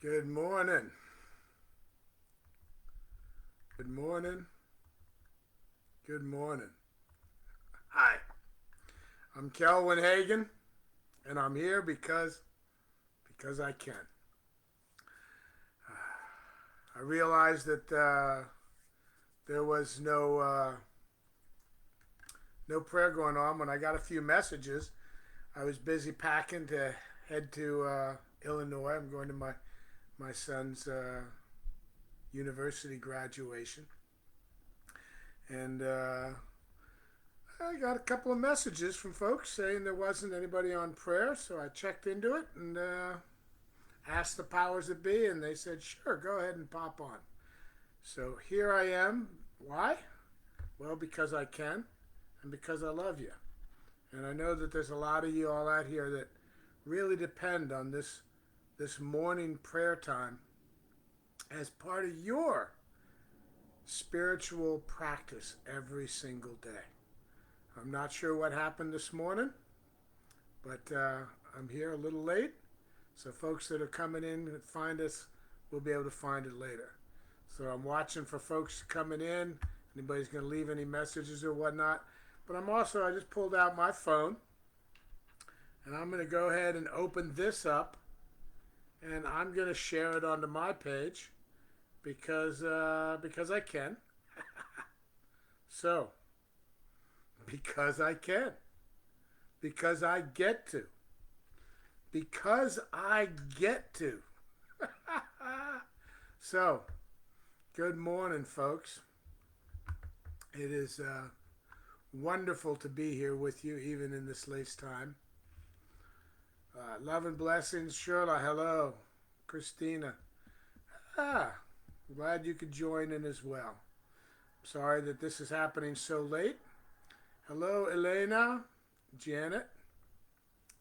Good morning. Good morning. Good morning. Hi, I'm Kelvin Hagan, and I'm here because I can. I realized that there was no prayer going on when I got a few messages. I was busy packing to head to Illinois. I'm going to my son's university graduation, and I got a couple of messages from folks saying there wasn't anybody on prayer, so I checked into it and asked the powers that be, and they said, sure, go ahead and pop on. So here I am. Why? Well, because I can and because I love you. And I know that there's a lot of you all out here that really depend on this morning prayer time as part of your spiritual practice every single day. I'm not sure what happened this morning, but I'm here a little late. So folks that are coming in and find us will be able to find it later. So I'm watching for folks coming in. Anybody's going to leave any messages or whatnot. But I just pulled out my phone and I'm going to go ahead and open this up and I'm going to share it onto my page because I can. So, because I can. Because I get to. Because I get to. So, good morning, folks. It is wonderful to be here with you, even in this late time. Love and blessings, Shirla. Hello, Christina. Ah, glad you could join in as well. Sorry that this is happening so late. Hello, Elena, Janet.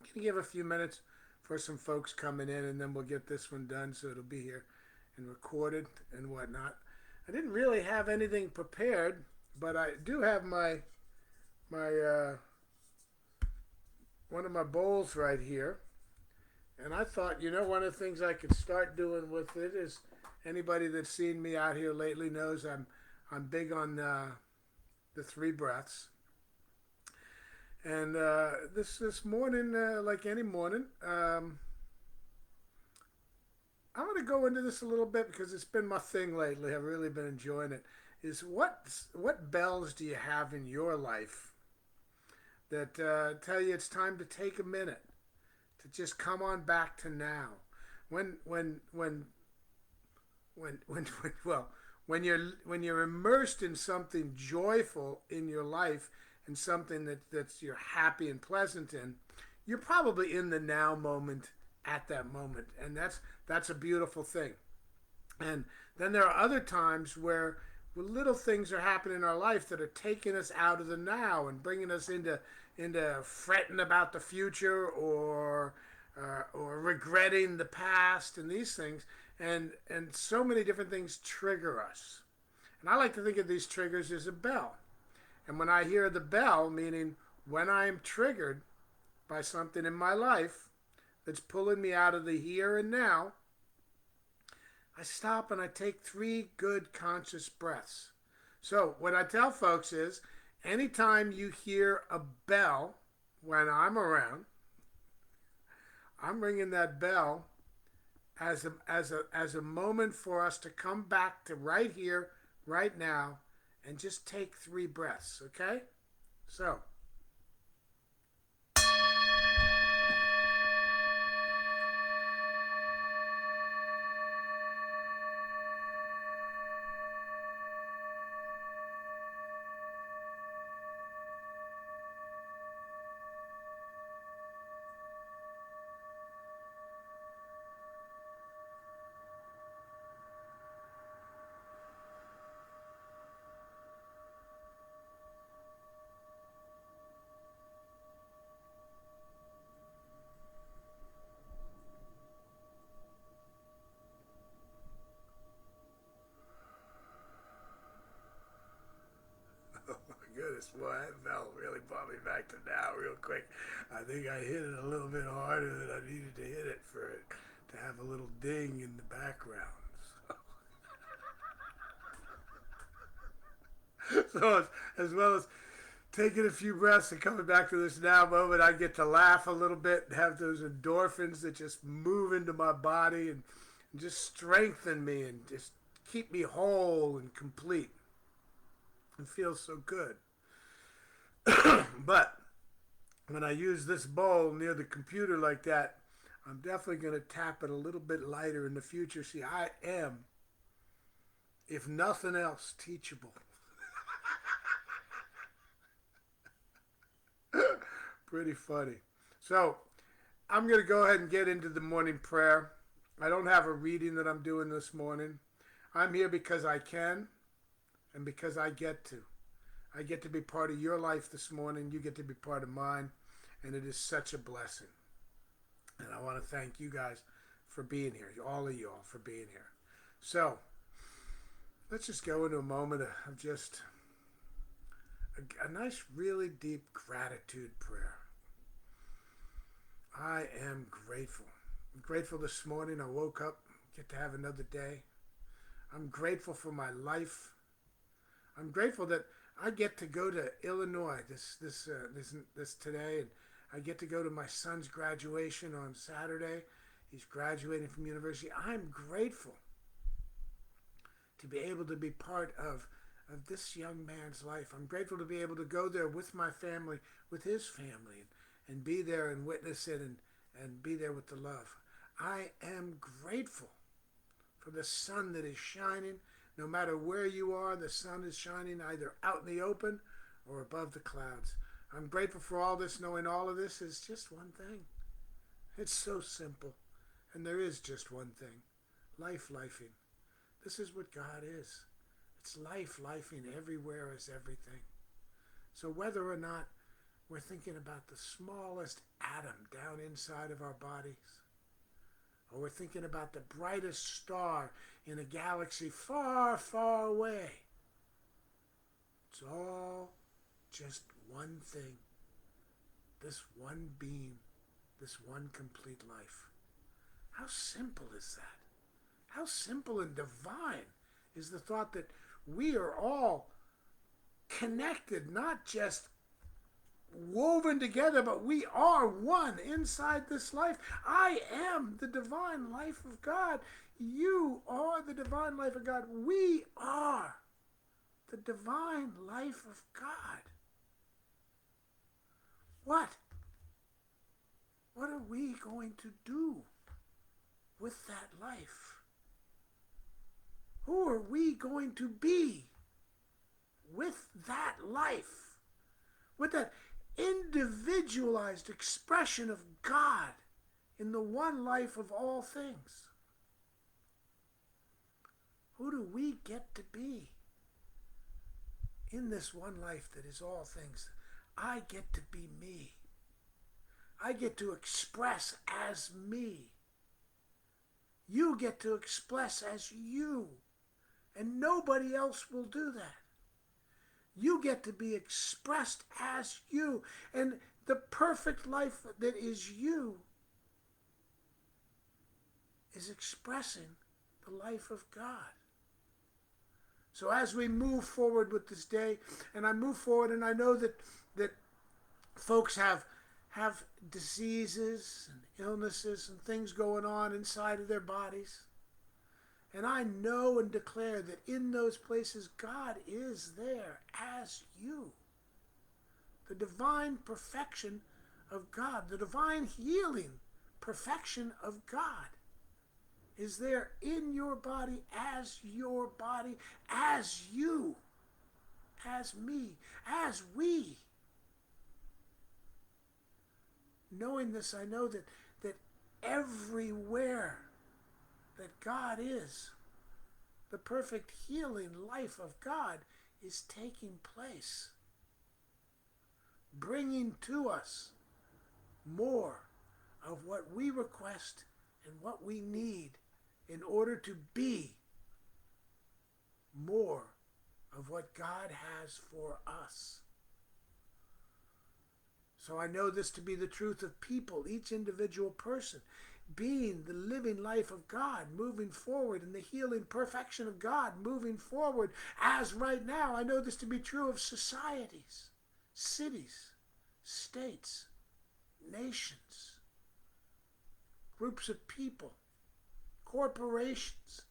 Can you give a few minutes for some folks coming in, and then we'll get this one done so it'll be here and recorded and whatnot. I didn't really have anything prepared, but I do have my one of my bowls right here, and I thought, one of the things I could start doing with it is anybody that's seen me out here lately knows I'm big on the three breaths. And this morning, like any morning, I'm going to go into this a little bit because it's been my thing lately. I've really been enjoying it. Is what bells do you have in your life that tell you it's time to take a minute to just come on back to now? When when when well, when you're immersed in something joyful in your life and something that's you're happy and pleasant in, you're probably in the now moment at that moment, and that's a beautiful thing. And then there are other times where little things are happening in our life that are taking us out of the now and bringing us into fretting about the future or regretting the past and these things, and so many different things trigger us. And I like to think of these triggers as a bell. And when I hear the bell, meaning when I am triggered by something in my life that's pulling me out of the here and now, I stop and I take 3 good conscious breaths. So what I tell folks is anytime you hear a bell when I'm around, I'm ringing that bell as a moment for us to come back to right here, right now, and just take 3 breaths, okay? So, oh my goodness, boy, that bell really brought me back to now real quick. I think I hit it a little bit harder than I needed to hit it for it to have a little ding in the background. So as well as taking a few breaths and coming back to this now moment, I get to laugh a little bit and have those endorphins that just move into my body and just strengthen me and just keep me whole and complete. It feels so good. But when I use this bowl near the computer like that, I'm definitely going to tap it a little bit lighter in the future. See, I am, if nothing else, teachable. Pretty funny. So I'm going to go ahead and get into the morning prayer. I don't have a reading that I'm doing this morning. I'm here because I can and because I get to. I get to be part of your life this morning. You get to be part of mine. And it is such a blessing. And I want to thank you guys for being here. All of you all for being here. So let's just go into a moment of just a nice, really deep gratitude prayer. I am grateful. I'm grateful this morning I woke up, get to have another day. I'm grateful for my life. I'm grateful that I get to go to Illinois this today, and I get to go to my son's graduation on Saturday. He's graduating from university. I'm grateful to be able to be part of this young man's life. I'm grateful to be able to go there with my family, with his family, and be there and witness it and be there with the love. I am grateful for the sun that is shining. No matter where you are, the sun is shining either out in the open or above the clouds. I'm grateful for all this, knowing all of this is just one thing. It's so simple. And there is just one thing. Lifing. This is what God is. It's lifing. Everywhere is everything. So whether or not we're thinking about the smallest atom down inside of our bodies, or we're thinking about the brightest star in a galaxy far, far away, it's all just one thing. This one being, this one complete life. How simple is that? How simple and divine is the thought that we are all connected, not just woven together, but we are one inside this life. I am the divine life of God. You are the divine life of God. We are the divine life of God. What? What are we going to do with that life? Who are we going to be with that life? With that individualized expression of God in the one life of all things? Who do we get to be in this one life that is all things? I get to be me. I get to express as me. You get to express as you. And nobody else will do that. You get to be expressed as you. And the perfect life that is you is expressing the life of God. So as we move forward with this day, and I move forward, and I know that folks have diseases and illnesses and things going on inside of their bodies. And I know and declare that in those places, God is there as you. The divine perfection of God, the divine healing perfection of God is there in your body, as you, as me, as we. Knowing this, I know that everywhere that God is, the perfect healing life of God is taking place, bringing to us more of what we request and what we need in order to be more of what God has for us. So I know this to be the truth of people, each individual person. being the living life of God moving forward and the healing perfection of God moving forward. As right now, I know this to be true of societies, cities, states, nations, groups of people, corporations,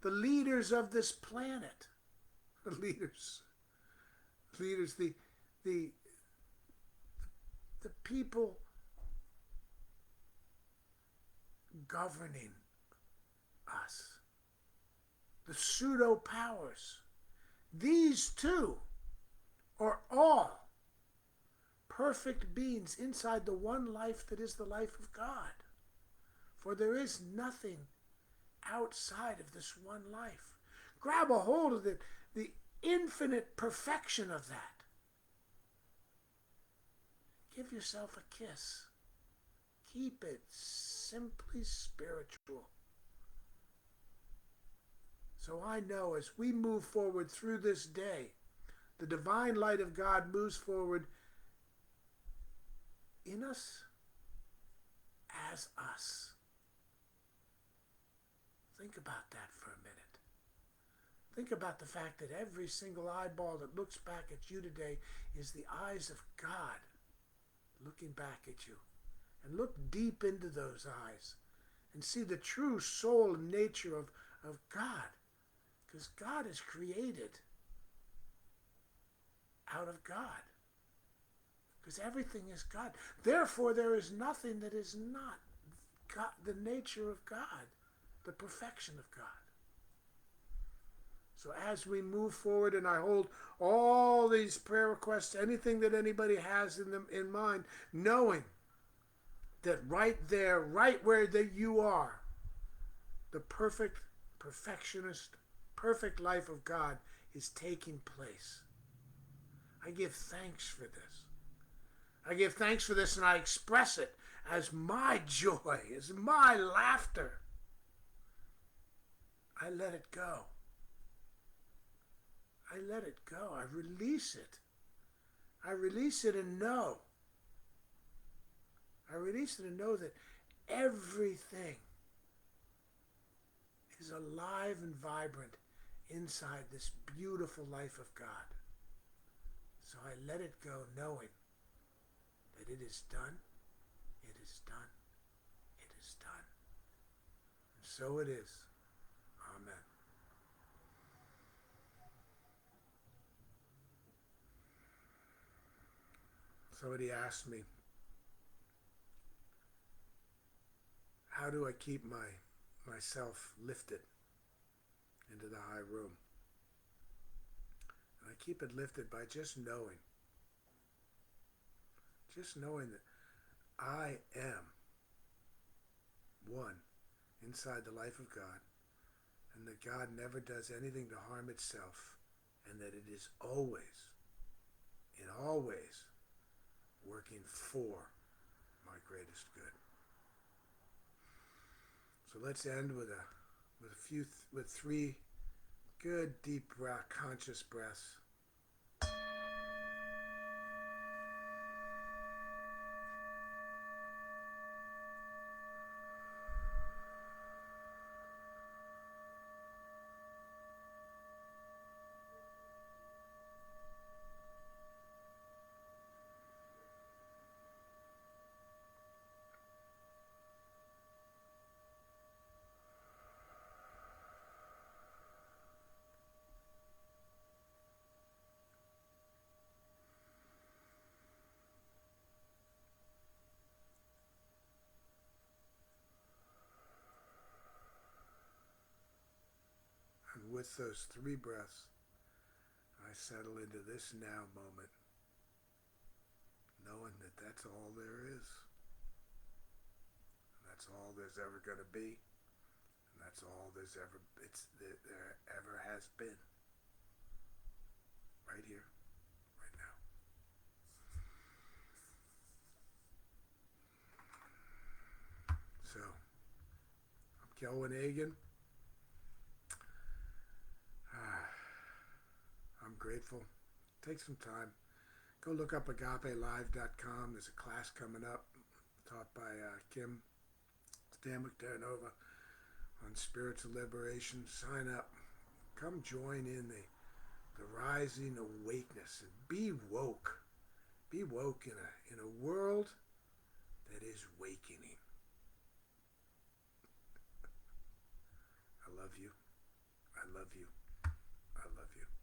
the leaders of this planet, the leaders, the people governing us, the pseudo powers. These too are all perfect beings inside the one life that is the life of God. For there is nothing outside of this one life. Grab a hold of the infinite perfection of that. Give yourself a kiss. Keep it simply spiritual. So I know as we move forward through this day, the divine light of God moves forward in us, as us. Think about that for a minute. Think about the fact that every single eyeball that looks back at you today is the eyes of God looking back at you. And look deep into those eyes and see the true soul and nature of God. Because God is created out of God. Because everything is God. Therefore, there is nothing that is not God, the nature of God, the perfection of God. So as we move forward, and I hold all these prayer requests, anything that anybody has in mind, knowing that right there, right where you are, the perfect, perfectionist, perfect life of God is taking place. I give thanks for this. I give thanks for this, and I express it as my joy, as my laughter. I let it go. I let it go. I release it. I release it and know. I release it and know that everything is alive and vibrant inside this beautiful life of God. So I let it go knowing that it is done, it is done, it is done. And so it is. Amen. Somebody asked me, how do I keep myself lifted into the high room? And I keep it lifted by just knowing that I am one inside the life of God, and that God never does anything to harm itself, and that it is always, in all ways, working for my greatest good. So let's end with three good deep conscious breaths. And with those three breaths, I settle into this now moment, knowing that that's all there is. And that's all there's ever going to be. And that's all there ever has been. Right here, right now. So, I'm Kelvin Hagan. I'm grateful. Take some time. Go look up agapelive.com. There's a class coming up taught by Kim. It's Dan McDermott on spiritual liberation. Sign up. Come join in the rising awakeness and be woke. Be woke in a world that is wakening. I love you. I love you. I love you.